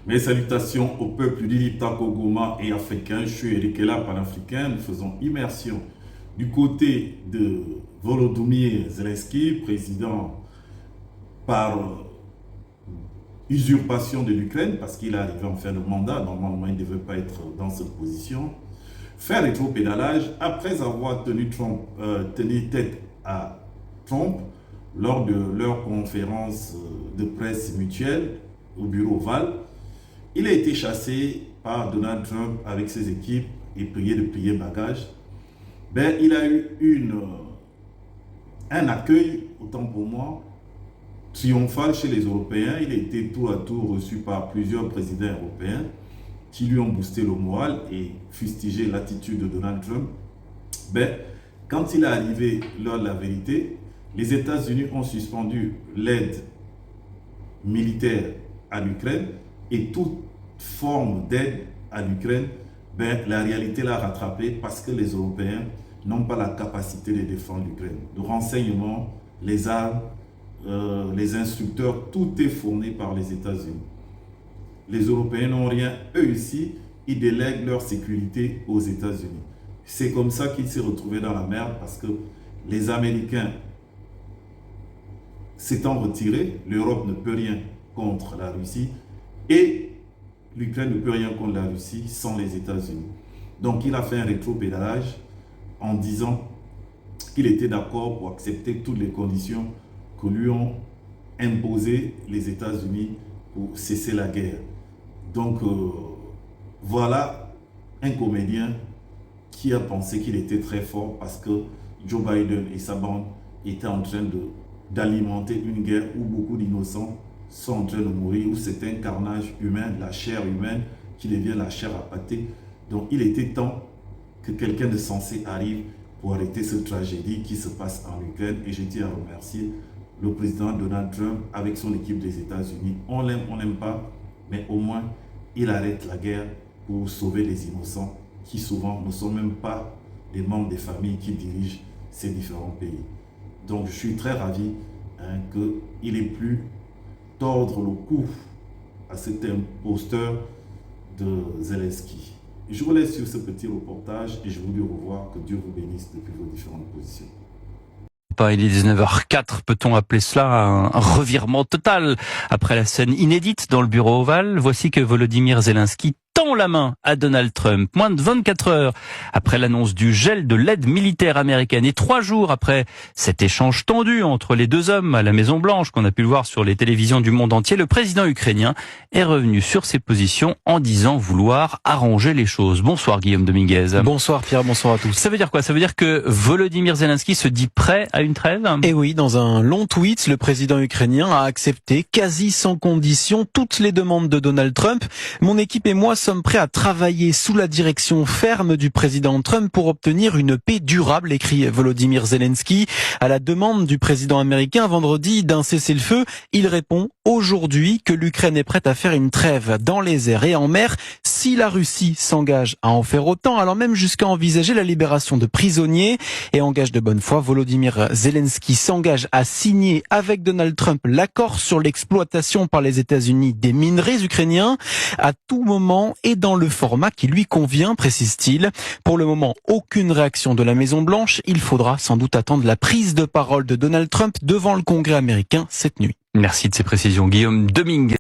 Mes salutations au peuple du Litako Goma et africain. Je suis Eric Ella, panafricain. Nous faisons immersion du côté de Volodymyr Zelensky, président par usurpation de l'Ukraine, parce qu'il est arrivé en fin de mandat. Normalement, il ne devait pas être dans cette position. Faire rétro-pédalage après avoir tenu tête à Trump lors de leur conférence de presse mutuelle au bureau Oval. Il a été chassé par Donald Trump avec ses équipes et prié de plier bagage. Il a eu un accueil, autant pour moi, triomphal chez les Européens. Il a été tour à tour reçu par plusieurs présidents européens qui lui ont boosté le moral et fustigé l'attitude de Donald Trump. Quand il est arrivé l'heure de la vérité, les États-Unis ont suspendu l'aide militaire à l'Ukraine et toute forme d'aide à l'Ukraine, la réalité l'a rattrapé parce que les Européens n'ont pas la capacité de défendre l'Ukraine. Le renseignement, les armes, les instructeurs, tout est fourni par les États-Unis. Les Européens n'ont rien, eux aussi, ils délèguent leur sécurité aux États-Unis. C'est comme ça qu'ils s'est retrouvés dans la merde parce que les Américains s'étant retirés, l'Europe ne peut rien contre la Russie et l'Ukraine ne peut rien contre la Russie sans les États-Unis. Donc il a fait un rétro-pédalage en disant qu'il était d'accord pour accepter toutes les conditions que lui ont imposées les États-Unis pour cesser la guerre. Donc voilà un comédien qui a pensé qu'il était très fort parce que Joe Biden et sa bande étaient en train d'alimenter une guerre où beaucoup d'innocents sont en train de mourir, où c'est un carnage humain, la chair humaine qui devient la chair à pâté. Donc il était temps que quelqu'un de sensé arrive pour arrêter cette tragédie qui se passe en Ukraine. Et je tiens à remercier le président Donald Trump avec son équipe des États-Unis. On l'aime, on n'aime pas, mais au moins il arrête la guerre pour sauver les innocents qui souvent ne sont même pas les membres des familles qui dirigent ces différents pays. Donc je suis très ravi qu'il ait pu tordre le cou à cet imposteur de Zelensky. Je vous laisse sur ce petit reportage et je vous dis au revoir, que Dieu vous bénisse depuis vos différentes positions. Il est 19h04, peut-on appeler cela un revirement total? Après la scène inédite dans le bureau Oval, voici que Volodymyr Zelensky tend la main à Donald Trump. Moins de 24 heures après l'annonce du gel de l'aide militaire américaine et 3 jours après cet échange tendu entre les deux hommes à la Maison-Blanche qu'on a pu le voir sur les télévisions du monde entier, le président ukrainien est revenu sur ses positions en disant vouloir arranger les choses. Bonsoir Guillaume Dominguez. Bonsoir Pierre, bonsoir à tous. Ça veut dire quoi? Ça veut dire que Volodymyr Zelensky se dit prêt à une trêve? Et oui, dans un long tweet, le président ukrainien a accepté quasi sans condition toutes les demandes de Donald Trump. Mon équipe et moi sommes prêts à travailler sous la direction ferme du président Trump pour obtenir une paix durable, écrit Volodymyr Zelensky. À la demande du président américain vendredi d'un cessez-le-feu, il répond aujourd'hui que l'Ukraine est prête à faire une trêve dans les airs et en mer si la Russie s'engage à en faire autant, alors même jusqu'à envisager la libération de prisonniers. Et en gage de bonne foi, Volodymyr Zelensky s'engage à signer avec Donald Trump l'accord sur l'exploitation par les États-Unis des minerais ukrainiens à tout moment et dans le format qui lui convient, précise-t-il. Pour le moment, aucune réaction de la Maison-Blanche. Il faudra sans doute attendre la prise de parole de Donald Trump devant le Congrès américain cette nuit. Merci de ces précisions, Guillaume Dominguez.